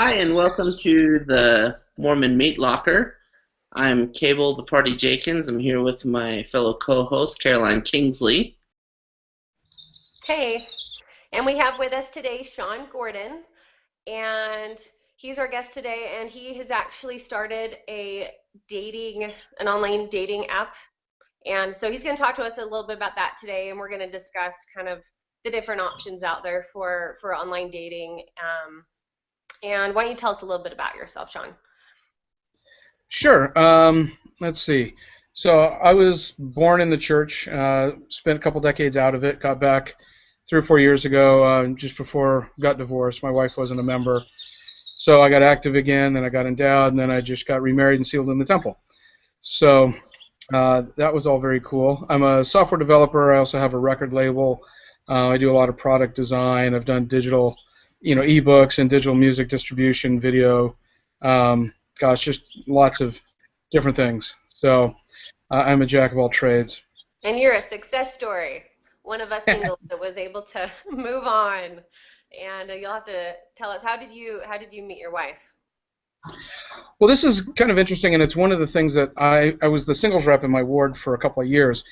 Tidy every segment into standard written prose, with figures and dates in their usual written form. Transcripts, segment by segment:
Hi, and welcome to the Mormon Meat Locker. I'm Cable, the Party Jenkins. I'm here with my fellow co-host, Caroline Kingsley. Hey, and we have with us today Shawn Gordon, and he's our guest today, and he has actually started an online dating app. And so he's going to talk to us a little bit about that today, and we're going to discuss kind of the different options out there for online dating. And why don't you tell us a little bit about yourself, Shawn? Sure. Let's see. So I was born in the church, spent a couple decades out of it, got back 3 or 4 years ago, just before I got divorced. My wife wasn't a member. So I got active again, then I got endowed, and then I just got remarried and sealed in the temple. So that was all very cool. I'm a software developer. I also have a record label. I do a lot of product design. I've done digital, ebooks and digital music distribution, video. Just lots of different things. So I'm a jack of all trades. And you're a success story. One of us singles that was able to move on. And you'll have to tell us, how did you meet your wife? Well, this is kind of interesting, and it's one of the things that I was the singles rep in my ward for a couple of years,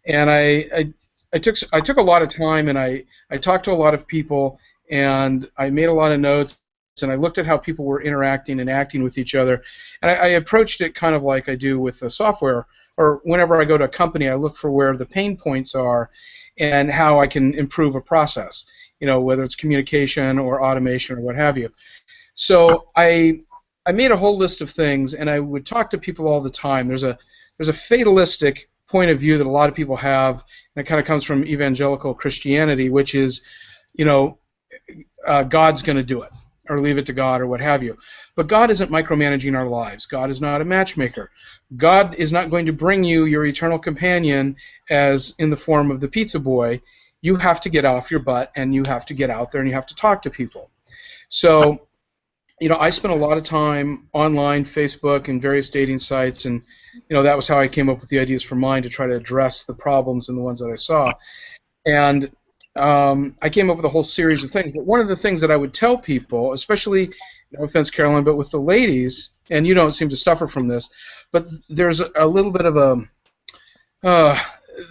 and I took a lot of time, and I talked to a lot of people, and I made a lot of notes, and I looked at how people were interacting and acting with each other, and I approached it kind of like I do with the software, or whenever I go to a company, I look for where the pain points are and how I can improve a process, whether it's communication or automation or what have you. So I made a whole list of things, and I would talk to people all the time. There's a fatalistic point of view that a lot of people have, and it kind of comes from evangelical Christianity, which is, God's going to do it, or leave it to God, or what have you. But God isn't micromanaging our lives. God is not a matchmaker. God is not going to bring you your eternal companion as in the form of the pizza boy. You have to get off your butt, and you have to get out there, and you have to talk to people. So, I spent a lot of time online, Facebook, and various dating sites, and that was how I came up with the ideas for mine to try to address the problems and the ones that I saw. And I came up with a whole series of things. But one of the things that I would tell people, especially, no offense, Caroline, but with the ladies, and you don't seem to suffer from this, but there's a little bit of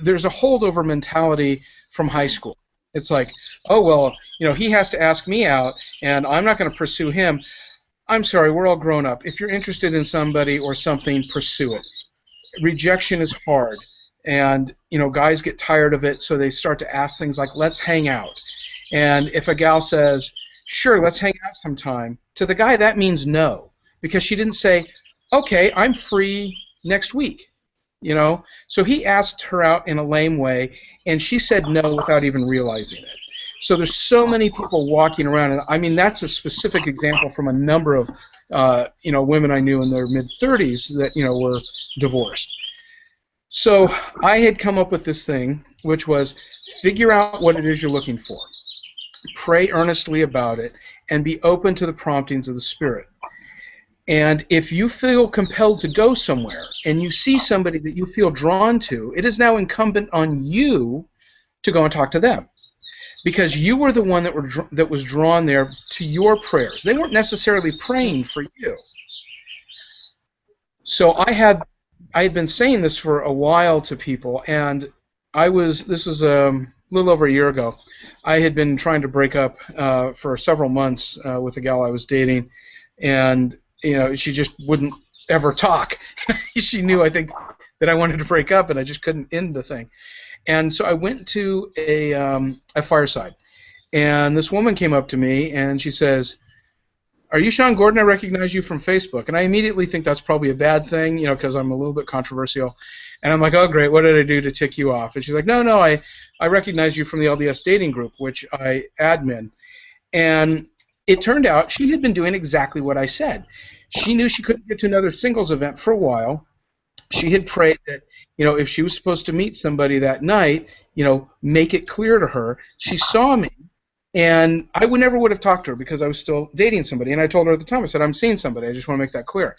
there's a holdover mentality from high school. It's like, oh, well, he has to ask me out, and I'm not going to pursue him. I'm sorry, we're all grown up. If you're interested in somebody or something, pursue it. Rejection is hard, and, guys get tired of it, so they start to ask things like, let's hang out. And if a gal says, sure, let's hang out sometime, to the guy that means no, because she didn't say, okay, I'm free next week. So he asked her out in a lame way, and she said no without even realizing it. So there's so many people walking around, and I mean that's a specific example from a number of women I knew in their mid-30s that were divorced. So I had come up with this thing, which was figure out what it is you're looking for, pray earnestly about it, and be open to the promptings of the Spirit. And if you feel compelled to go somewhere and you see somebody that you feel drawn to, it is now incumbent on you to go and talk to them, because you were the one that was drawn there to your prayers. They weren't necessarily praying for you. So I had been saying this for a while to people, and this was a little over a year ago. I had been trying to break up for several months with a gal I was dating, and she just wouldn't ever talk. She knew, I think, that I wanted to break up, and I just couldn't end the thing. And so I went to a fireside, and this woman came up to me, and she says, are you Shawn Gordon? I recognize you from Facebook. And I immediately think that's probably a bad thing, because I'm a little bit controversial. And I'm like, oh, great, what did I do to tick you off? And she's like, no, I recognize you from the LDS dating group, which I admin. And it turned out she had been doing exactly what I said. She knew she couldn't get to another singles event for a while. She had prayed that, if she was supposed to meet somebody that night, make it clear to her. She saw me, and I never would have talked to her because I was still dating somebody. And I told her at the time, I said, I'm seeing somebody. I just want to make that clear.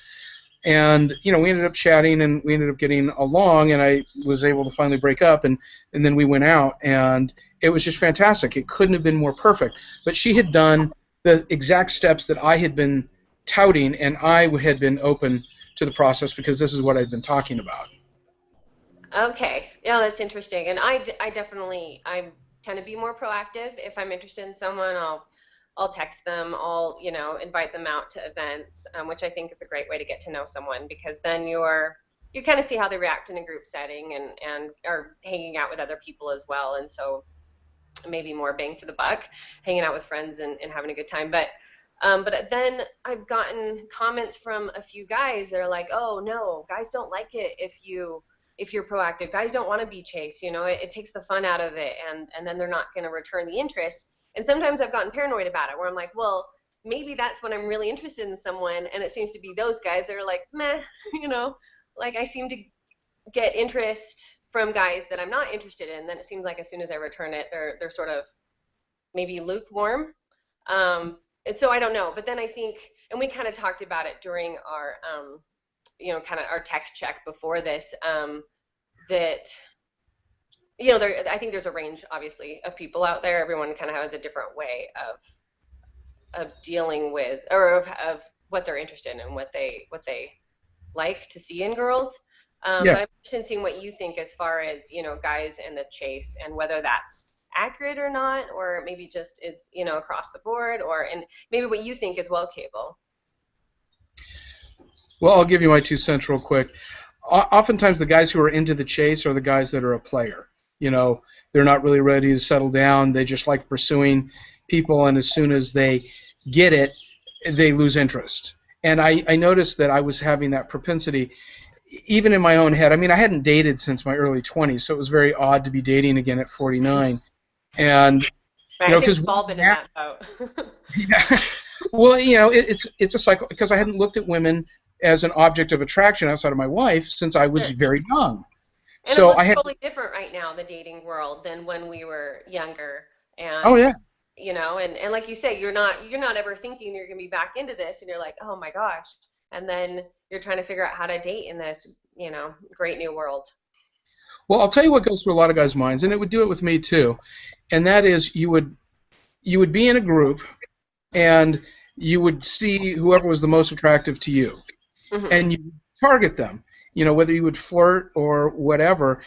And, we ended up chatting, and we ended up getting along, and I was able to finally break up, and then we went out, and it was just fantastic. It couldn't have been more perfect. But she had done the exact steps that I had been touting, and I had been open to the process because this is what I'd been talking about. Okay, yeah, that's interesting. And I definitely I tend to be more proactive. If I'm interested in someone, I'll text them. I'll invite them out to events, which I think is a great way to get to know someone because then you kind of see how they react in a group setting and are hanging out with other people as well. And so maybe more bang for the buck, hanging out with friends and having a good time. But then I've gotten comments from a few guys that are like, "Oh no, guys don't like it if you're proactive. Guys don't want to be chased. It takes the fun out of it, and then they're not going to return the interest." And sometimes I've gotten paranoid about it, where I'm like, "Well, maybe that's when I'm really interested in someone, and it seems to be those guys that are like, meh, like I seem to get interest from guys that I'm not interested in. Then it seems like as soon as I return it, they're sort of maybe lukewarm." And so I don't know. But then I think, and we kind of talked about it during our, kind of our tech check before this, that, I think there's a range, obviously, of people out there. Everyone kind of has a different way of dealing with, or of what they're interested in and what they like to see in girls. Yeah. But I'm interested in seeing what you think as far as, guys and the chase and whether that's accurate or not, or maybe just is, across the board, and maybe what you think as well, Cable. Well, I'll give you my 2 cents real quick. Oftentimes the guys who are into the chase are the guys that are a player. They're not really ready to settle down. They just like pursuing people, and as soon as they get it, they lose interest. And I noticed that I was having that propensity even in my own head. I mean, I hadn't dated since my early 20s, so it was very odd to be dating again at 49. And because we've all been in that boat. Yeah, well, it's a cycle because I hadn't looked at women as an object of attraction outside of my wife since I was very young. And so it looks I had totally different right now, the dating world, than when we were younger. And oh yeah, and like you say, you're not ever thinking you're gonna be back into this, and you're like, oh my gosh, and then you're trying to figure out how to date in this, great new world. Well, I'll tell you what goes through a lot of guys' minds, and it would do it with me too, and that is you would be in a group, and you would see whoever was the most attractive to you, and you target them, whether you would flirt or whatever,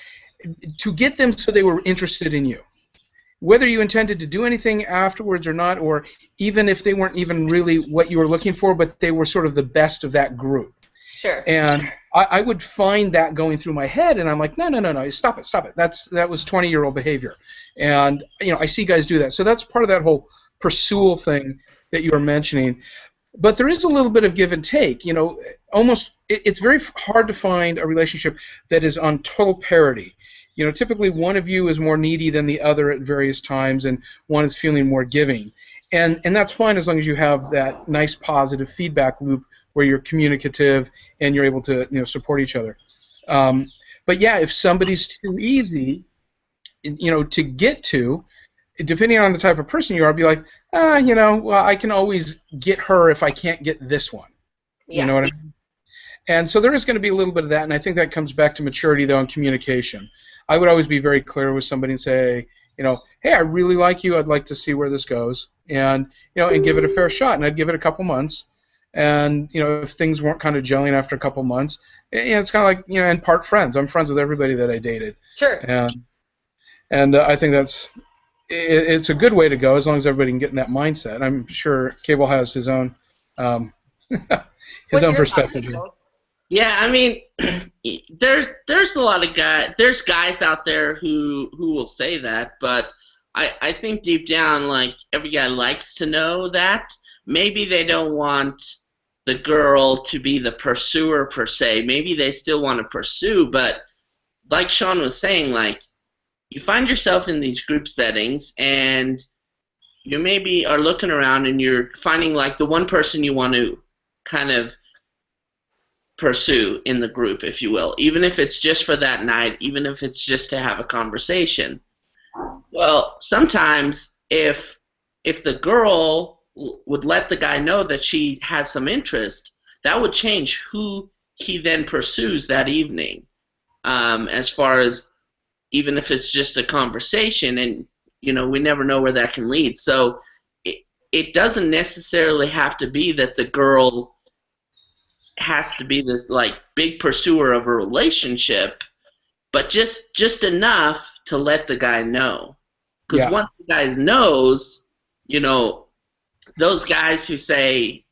to get them so they were interested in you. Whether you intended to do anything afterwards or not, or even if they weren't even really what you were looking for, but they were sort of the best of that group. Sure. And I would find that going through my head, and I'm like, no, stop it. That was 20-year-old behavior. And, I see guys do that. So that's part of that whole pursual thing that you were mentioning. But there is a little bit of give and take. It's very hard to find a relationship that is on total parity. Typically one of you is more needy than the other at various times, and one is feeling more giving. And that's fine as long as you have that nice positive feedback loop where you're communicative and you're able to support each other. But yeah, if somebody's too easy, to get to, depending on the type of person you are, I'd be like, well, I can always get her if I can't get this one. Yeah. You know what I mean? And so there is going to be a little bit of that, and I think that comes back to maturity, though, and communication. I would always be very clear with somebody and say, hey, I really like you. I'd like to see where this goes, and and give it a fair shot. And I'd give it a couple months, and if things weren't kind of gelling after a couple months, it's kind of like and part friends. I'm friends with everybody that I dated. Sure. And I think it's a good way to go as long as everybody can get in that mindset. I'm sure Cable has his own his own perspective. Yeah, I mean, there's a lot of there's guys out there who will say that, but I think deep down, like, every guy likes to know that. Maybe they don't want the girl to be the pursuer per se. Maybe they still want to pursue, but like Shawn was saying, like, you find yourself in these group settings, and you maybe are looking around and you're finding, like, the one person you want to kind of pursue in the group, if you will, even if it's just for that night, even if it's just to have a conversation. Well, sometimes if the girl would let the guy know that she has some interest, that would change who he then pursues that evening, as far as even if it's just a conversation, and we never know where that can lead. So it doesn't necessarily have to be that the girl has to be this like big pursuer of a relationship, but just enough to let the guy know. Because Yeah. once the guy knows, those guys who say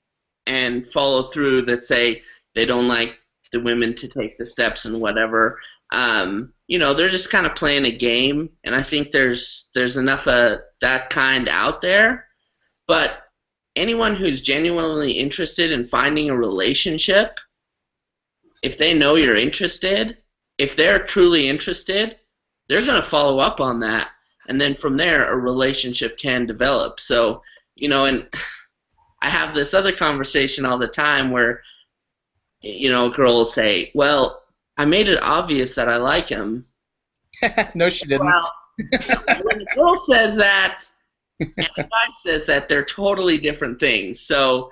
and follow through that say they don't like the women to take the steps and whatever, they're just kind of playing a game. And I think there's enough of that kind out there. But anyone who's genuinely interested in finding a relationship, if they know you're interested, if they're truly interested, they're going to follow up on that. And then from there, a relationship can develop. So, and I have this other conversation all the time where, a girl will say, well, I made it obvious that I like him. No, she didn't. Well, when a girl says that and a guy says that, they're totally different things. So,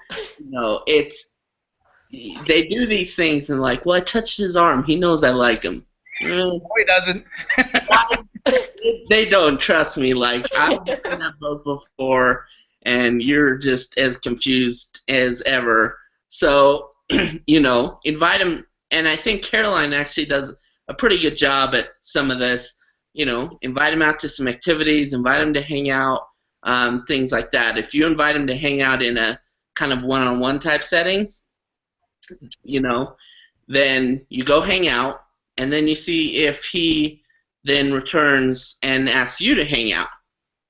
they do these things and like, well, I touched his arm. He knows I like him. No, he doesn't. They don't trust me. Like, I've been in that boat before, and you're just as confused as ever. So, invite him. And I think Caroline actually does a pretty good job at some of this. Invite him out to some activities, invite him to hang out, things like that. If you invite him to hang out in a kind of one-on-one type setting, then you go hang out, and then you see if he then returns and asks you to hang out.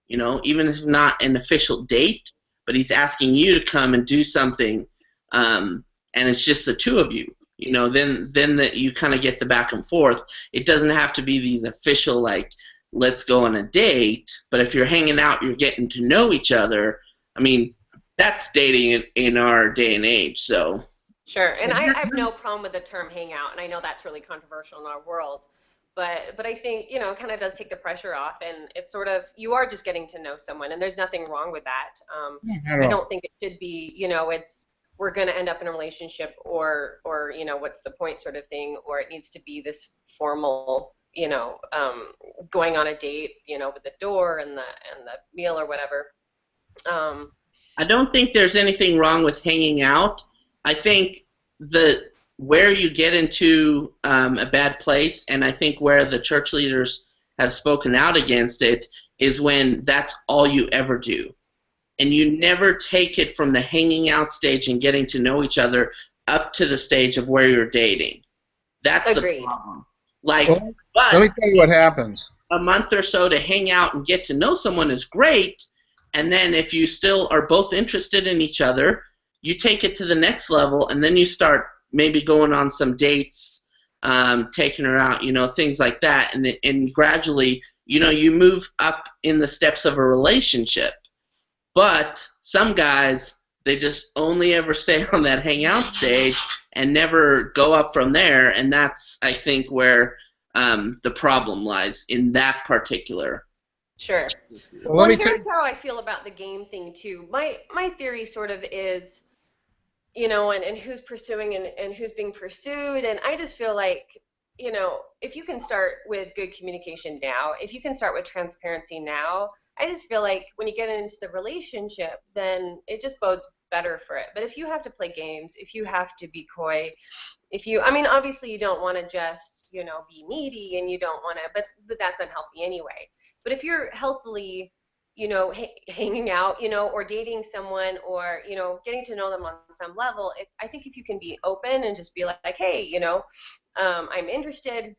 Even if it's not an official date, but he's asking you to come and do something, and it's just the two of you. Then that you kind of get the back and forth. It doesn't have to be these official like, let's go on a date. But if you're hanging out, you're getting to know each other. I mean, that's dating in our day and age. So. Sure, and I have no problem with the term hangout, and I know that's really controversial in our world, but I think, it kind of does take the pressure off, and it's sort of, you are just getting to know someone, and there's nothing wrong with that. I don't think it should be, it's, we're going to end up in a relationship, or what's the point sort of thing, or it needs to be this formal, going on a date, with the door and the meal or whatever. I don't think there's anything wrong with hanging out. I think where you get into a bad place, and I think where the church leaders have spoken out against it, is when that's all you ever do. And you never take it from the hanging out stage and getting to know each other up to the stage of where you're dating. That's Agreed. The problem. Like, well, but let me tell you what happens. A month or so to hang out and get to know someone is great, and then if you still are both interested in each other, you take it to the next level, and then you start maybe going on some dates, taking her out, things like that, and gradually, you move up in the steps of a relationship. But some guys, they just only ever stay on that hangout stage and never go up from there, and that's, I think, where the problem lies in that particular. Sure. Well, here's how I feel about the game thing too. My theory sort of is, and who's pursuing and who's being pursued. And I just feel like, if you can start with good communication now, if you can start with transparency now, I just feel like when you get into the relationship, then it just bodes better for it. But if you have to play games, if you have to be coy, obviously you don't want to just, be needy, and you don't want to, but that's unhealthy anyway. But if you're healthily, hanging out, or dating someone, or, getting to know them on some level, I think if you can be open and just be like, hey, I'm interested.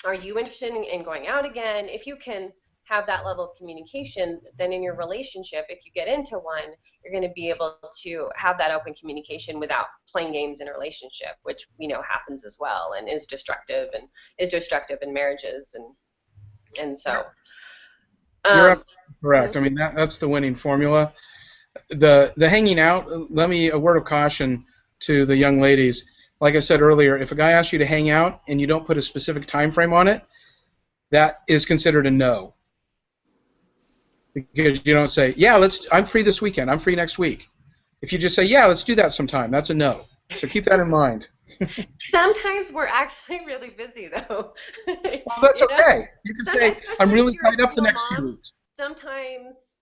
Are you interested in going out again? If you can have that level of communication, then in your relationship, if you get into one, you're going to be able to have that open communication without playing games in a relationship, which we know happens as well, and is destructive in marriages, and so. You're correct. I mean, that's the winning formula. The hanging out, a word of caution to the young ladies. Like I said earlier, if a guy asks you to hang out and you don't put a specific time frame on it, that is considered a no. Because you don't say, yeah, I'm free this weekend, I'm free next week. If you just say, yeah, let's do that sometime, that's a no. So keep that in mind. Sometimes we're actually really busy, though. Well, that's okay. You can say, I'm really tied up the next few weeks. Sometimes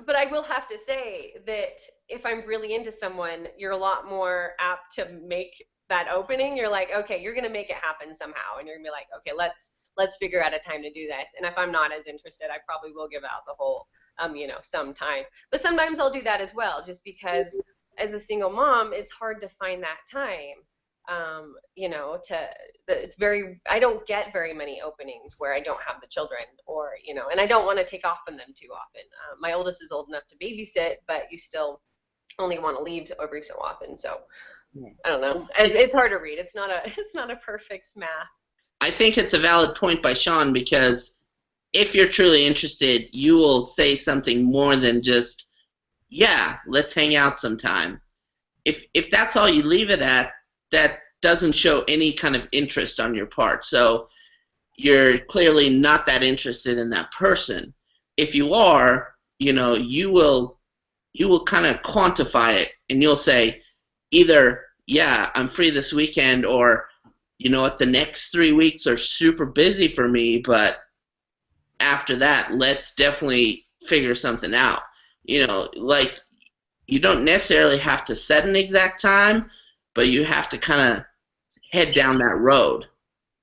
But I will have to say that if I'm really into someone, you're a lot more apt to make that opening. You're like, okay, you're gonna make it happen somehow, and you're gonna be like, okay, let's figure out a time to do this. And if I'm not as interested, I probably will give out the whole, some time. But sometimes I'll do that as well, just because as a single mom, it's hard to find that time. I don't get very many openings where I don't have the children, or, and I don't want to take off from them too often. My oldest is old enough to babysit, but you still only want to leave every so often. So I don't know. It's hard to read. It's not a perfect math. I think it's a valid point by Shawn, because if you're truly interested, you will say something more than just, yeah, let's hang out sometime. If that's all you leave it at, that doesn't show any kind of interest on your part. So you're clearly not that interested in that person. If you are, you will kind of quantify it, and you'll say either, yeah, I'm free this weekend, or, you know what, the next 3 weeks are super busy for me, but after that, let's definitely figure something out. Like, you don't necessarily have to set an exact time, but you have to kind of head down that road.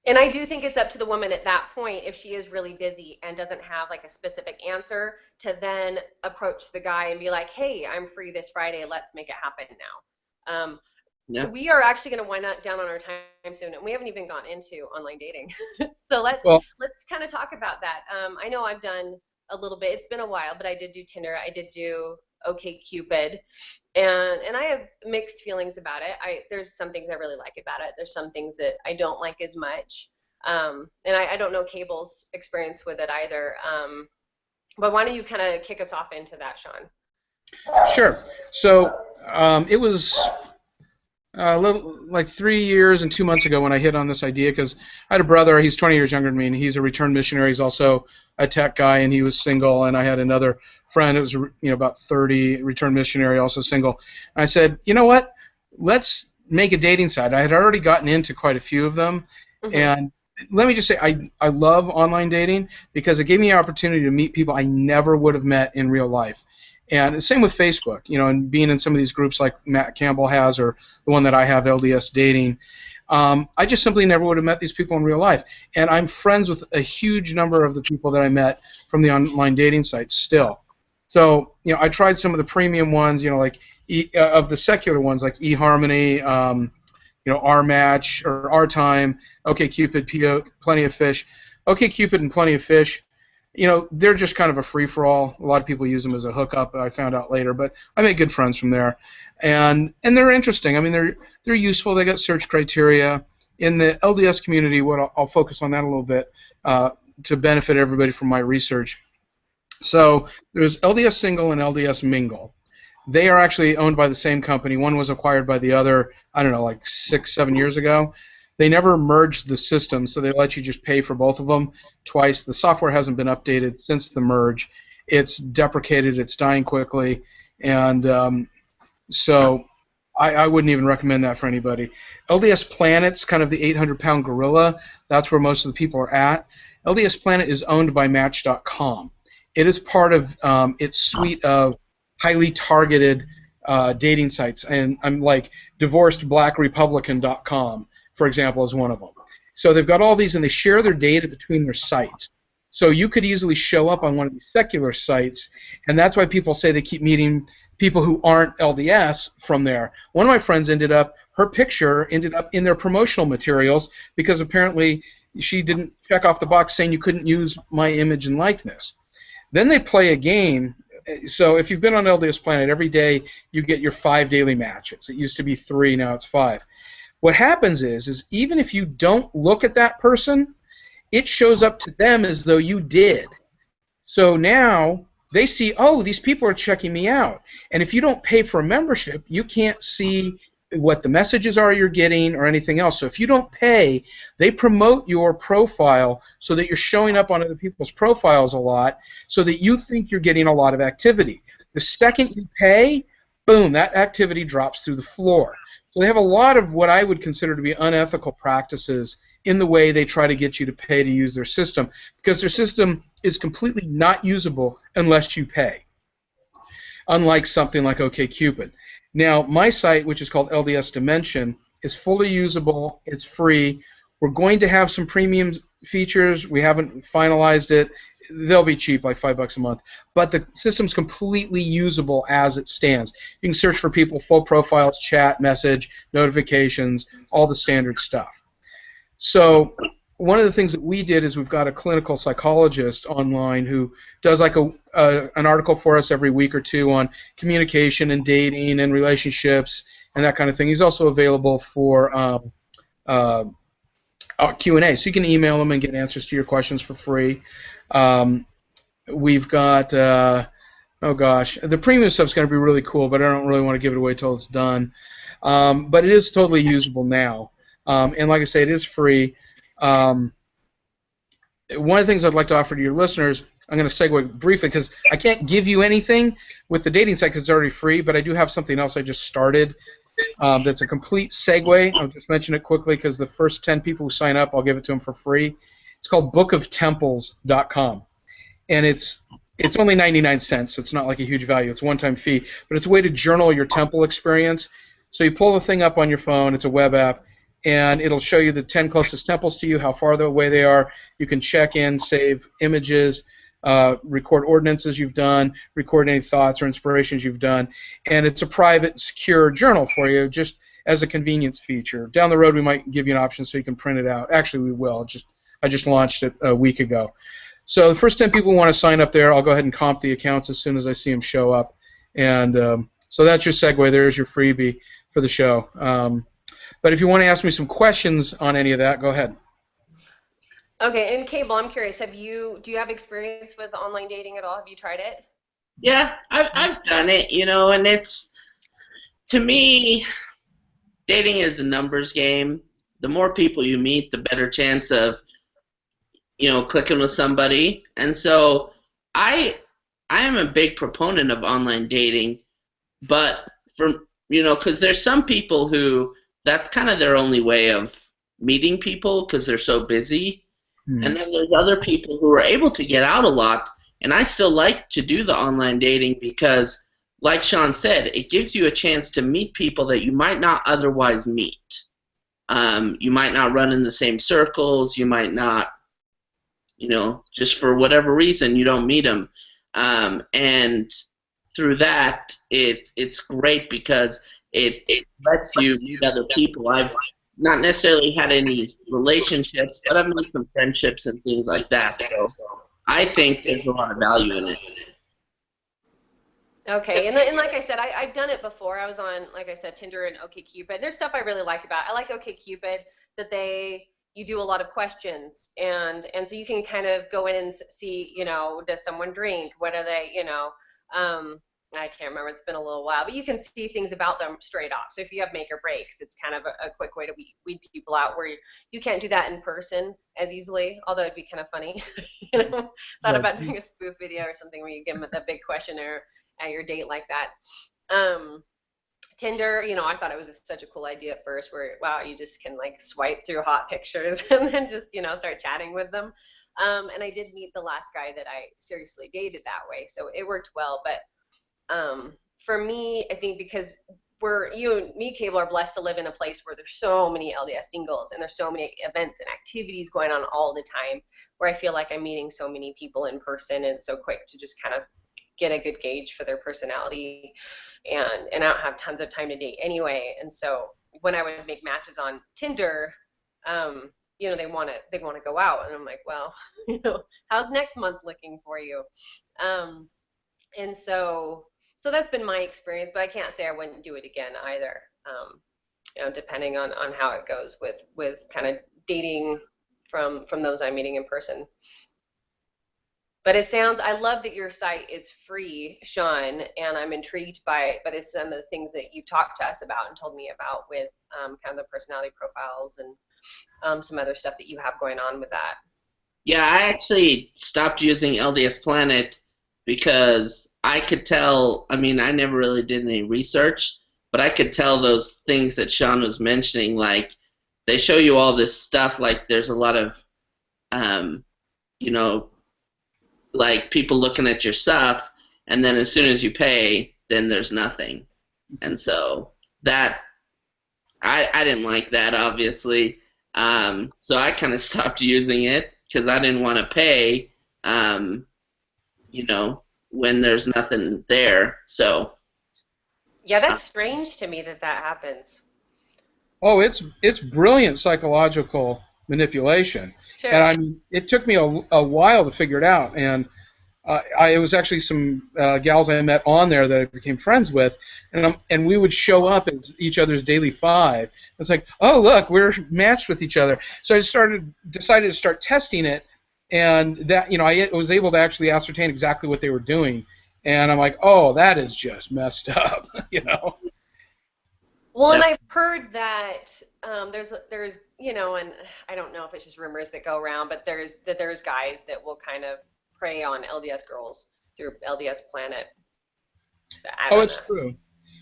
And I do think it's up to the woman at that point, if she is really busy and doesn't have like a specific answer, to then approach the guy and be like, hey, I'm free this Friday, let's make it happen now. Yeah. We are actually going to wind down on our time soon, and we haven't even gone into online dating. So let's kind of talk about that. I know I've done a little bit. It's been a while, but I did do Tinder. I did do OkCupid, and I have mixed feelings about it. There's some things I really like about it. There's some things that I don't like as much. And I don't know Cable's experience with it either. But why don't you kind of kick us off into that, Shawn? Sure. So it was a little like 3 years and 2 months ago when I hit on this idea, because I had a brother. He's 20 years younger than me, and he's a returned missionary. He's also a tech guy, and he was single. And I had another friend that was about 30, returned missionary, also single. And I said, you know what? Let's make a dating site. I had already gotten into quite a few of them, and let me just say I love online dating because it gave me the opportunity to meet people I never would have met in real life. And the same with Facebook, and being in some of these groups like Matt Campbell has, or the one that I have, LDS Dating. I just simply never would have met these people in real life. And I'm friends with a huge number of the people that I met from the online dating sites still. So, I tried some of the premium ones, like of the secular ones like eHarmony, RMatch or RTime, OkCupid, Plenty of Fish. OkCupid and Plenty of Fish, they're just kind of a free-for-all. A lot of people use them as a hookup, I found out later, but I made good friends from there. And they're interesting. I mean, they're useful. They got search criteria. In the LDS community, I'll focus on that a little bit to benefit everybody from my research. So there's LDS Single and LDS Mingle. They are actually owned by the same company. One was acquired by the other, I don't know, like 6-7 years ago. They never merged the system, so they let you just pay for both of them twice. The software hasn't been updated since the merge. It's deprecated. It's dying quickly. And so I wouldn't even recommend that for anybody. LDS Planet's kind of the 800-pound gorilla. That's where most of the people are at. LDS Planet is owned by Match.com. It is part of its suite of highly targeted dating sites. And I'm like DivorcedBlackRepublican.com. for example, is one of them. So they've got all these, and they share their data between their sites. So you could easily show up on one of these secular sites, and that's why people say they keep meeting people who aren't LDS from there. One of my friends her picture ended up in their promotional materials because apparently she didn't check off the box saying you couldn't use my image and likeness. Then they play a game. So if you've been on LDS Planet, every day you get your 5 daily matches. It used to be 3, now it's 5. What happens is even if you don't look at that person, it shows up to them as though you did. So now they see, oh, these people are checking me out. And if you don't pay for a membership, you can't see what the messages are you're getting or anything else. So if you don't pay, they promote your profile so that you're showing up on other people's profiles a lot so that you think you're getting a lot of activity. The second you pay, boom, that activity drops through the floor. So they have a lot of what I would consider to be unethical practices in the way they try to get you to pay to use their system, because their system is completely not usable unless you pay. unlike something like OkCupid. Now, my site, which is called LDS Dimension, is fully usable. It's free. We're going to have some premium features. We haven't finalized it. They'll be cheap, like $5 a month. But the system's completely usable as it stands. You can search for people, full profiles, chat, message, notifications, all the standard stuff. So one of the things that we did is we've got a clinical psychologist online who does like an article for us every week or two on communication and dating and relationships and that kind of thing. He's also available for Q&A, so you can email him and get answers to your questions for free. We've got, oh gosh, the premium stuff's going to be really cool, but I don't really want to give it away till it's done. But it is totally usable now. And like I say, it is free. One of the things I'd like to offer to your listeners, I'm going to segue briefly because I can't give you anything with the dating site because it's already free, but I do have something else I just started that's a complete segue. I'll just mention it quickly because the first 10 people who sign up, I'll give it to them for free. It's called bookoftemples.com. And it's only 99 cents, so it's not like a huge value. It's a one-time fee, but it's a way to journal your temple experience. So you pull the thing up on your phone. It's a web app, and it'll show you the 10 closest temples to you, how far away they are. You can check in, save images, record ordinances you've done, record any thoughts or inspirations you've done, and it's a private, secure journal for you, just as a convenience feature. Down the road, we might give you an option so you can print it out. Actually, we will. I just launched it a week ago. So the first 10 people who want to sign up there, I'll go ahead and comp the accounts as soon as I see them show up. And so that's your segue. There's your freebie for the show. But if you want to ask me some questions on any of that, go ahead. Okay, and Cable, I'm curious. Do you have experience with online dating at all? Have you tried it? Yeah, I've done it, and it's, to me, dating is a numbers game. The more people you meet, the better chance of, clicking with somebody. And so I am a big proponent of online dating, but because there's some people who that's kind of their only way of meeting people because they're so busy. And then there's other people who are able to get out a lot, and I still like to do the online dating because, like Shawn said, it gives you a chance to meet people that you might not otherwise meet. You might not run in the same circles. You might not, just for whatever reason, you don't meet them. And through that, it's great because it lets you meet other people. I've not necessarily had any relationships, but I've made some friendships and things like that. So I think there's a lot of value in it. Okay, and like I said, I've done it before. I was on, like I said, Tinder and OkCupid. There's stuff I really like about it. I like OkCupid that you do a lot of questions, and so you can kind of go in and see, does someone drink? What are they, I can't remember, it's been a little while, but you can see things about them straight off. So if you have make or breaks, it's kind of a quick way to weed people out where you can't do that in person as easily, although it'd be kind of funny. Thought about doing a spoof video or something where you give them a big questionnaire at your date like that. Tinder, I thought it was such a cool idea at first where, wow, you just can like swipe through hot pictures and then just, start chatting with them. And I did meet the last guy that I seriously dated that way, so it worked well. But for me, I think because you and me, Cable, are blessed to live in a place where there's so many LDS singles and there's so many events and activities going on all the time, where I feel like I'm meeting so many people in person and it's so quick to just kind of get a good gauge for their personality, and I don't have tons of time to date anyway. And so when I would make matches on Tinder, they want to go out, and I'm like, well, how's next month looking for you? And so that's been my experience, but I can't say I wouldn't do it again either. Depending on how it goes with kind of dating from those I'm meeting in person. But I love that your site is free, Shawn, and I'm intrigued by some of the things that you talked to us about and told me about with kind of the personality profiles and some other stuff that you have going on with that. Yeah, I actually stopped using LDS Planet because I could tell, I never really did any research, but I could tell those things that Shawn was mentioning, like they show you all this stuff, like there's a lot of, like people looking at your stuff, and then as soon as you pay, then there's nothing. And so that I didn't like that, obviously. So I kind of stopped using it because I didn't want to pay, you know, when there's nothing there. So Yeah, that's strange to me that that happens. Oh, it's brilliant psychological manipulation, and Sure. I mean, it took me a while to figure it out. And it was actually some gals I met on there that I became friends with, and we would show up as each other's daily five. It's like, oh look, we're matched with each other. So I decided to start testing it, and that I was able to actually ascertain exactly what they were doing, and I'm like, oh, that is just messed up, Well, and yeah. I've heard that there's and I don't know if it's just rumors that go around, but there's guys that will kind of prey on LDS girls through LDS Planet. I Oh, don't it's know. true.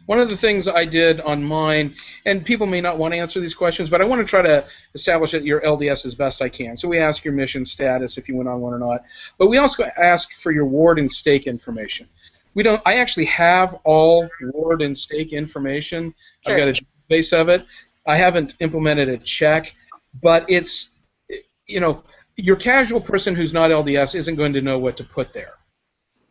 One of the things I did on mine, and people may not want to answer these questions, but I want to try to establish that you're LDS as best I can. So we ask your mission status, if you went on one or not, but we also ask for your ward and stake information. We don't. I actually have all ward and stake information. I've Sure. got a database of it. I haven't implemented a check, but it's, you know, your casual person who's not LDS isn't going to know what to put there.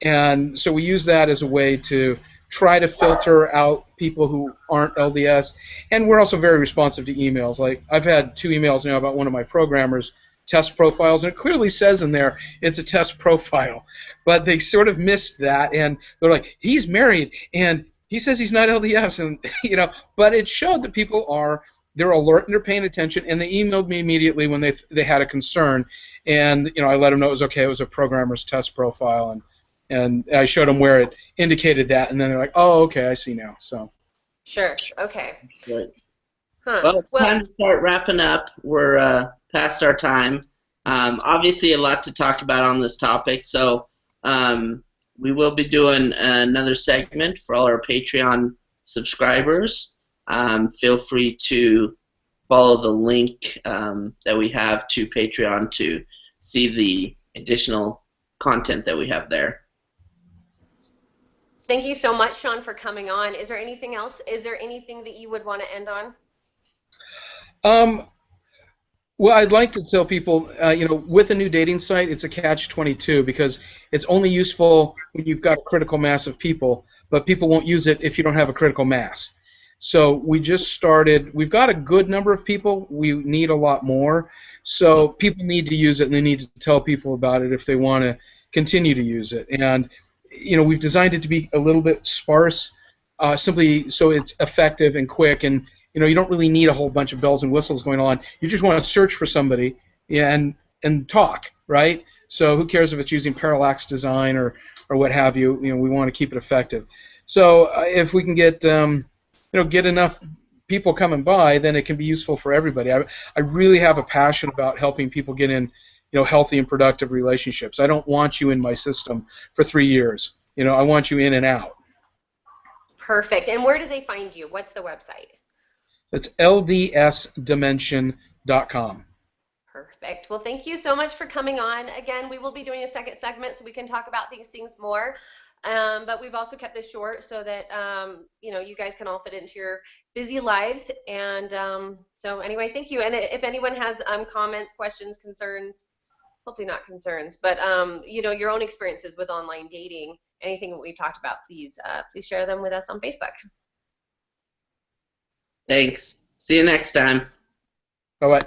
And so we use that as a way to try to filter out people who aren't LDS. And we're also very responsive to emails. Like, I've had 2 emails now about one of my programmers' test profiles, and it clearly says in there it's a test profile. But they sort of missed that, and they're like, he's married, and he says he's not LDS, and but it showed that they're alert and they're paying attention, and they emailed me immediately when they had a concern, and I let them know it was okay. It was a programmer's test profile, and I showed them where it indicated that, and then they're like, oh, okay, I see now. So. Sure. Okay. Right. Huh. Well, it's Well, time to start wrapping up. We're past our time. Obviously, a lot to talk about on this topic, so we will be doing another segment for all our Patreon subscribers. Feel free to follow the link that we have to Patreon to see the additional content that we have there. thank you so much, Shawn, for coming on. Is there anything else? Is there anything that you would want to end on? Well, I'd like to tell people, with a new dating site, it's a catch-22 because it's only useful when you've got a critical mass of people, but people won't use it if you don't have a critical mass. So we just started. We've got a good number of people. We need a lot more. So people need to use it, and they need to tell people about it if they want to continue to use it. And we've designed it to be a little bit sparse, simply so it's effective and quick, and you don't really need a whole bunch of bells and whistles going on. You just want to search for somebody, and talk, right? So who cares if it's using parallax design or what have you? We want to keep it effective. So if we can get get enough people coming by, then it can be useful for everybody. I really have a passion about helping people get in healthy and productive relationships. I don't want you in my system for 3 years. I want you in and out. Perfect. And where do they find you? What's the website? That's ldsdimension.com. Perfect. Well, thank you so much for coming on. Again, we will be doing a second segment so we can talk about these things more. But we've also kept this short so that you guys can all fit into your busy lives. And so anyway, thank you. And if anyone has comments, questions, concerns, hopefully not concerns, but your own experiences with online dating, anything that we've talked about, please share them with us on Facebook. Thanks. See you next time. Bye-bye.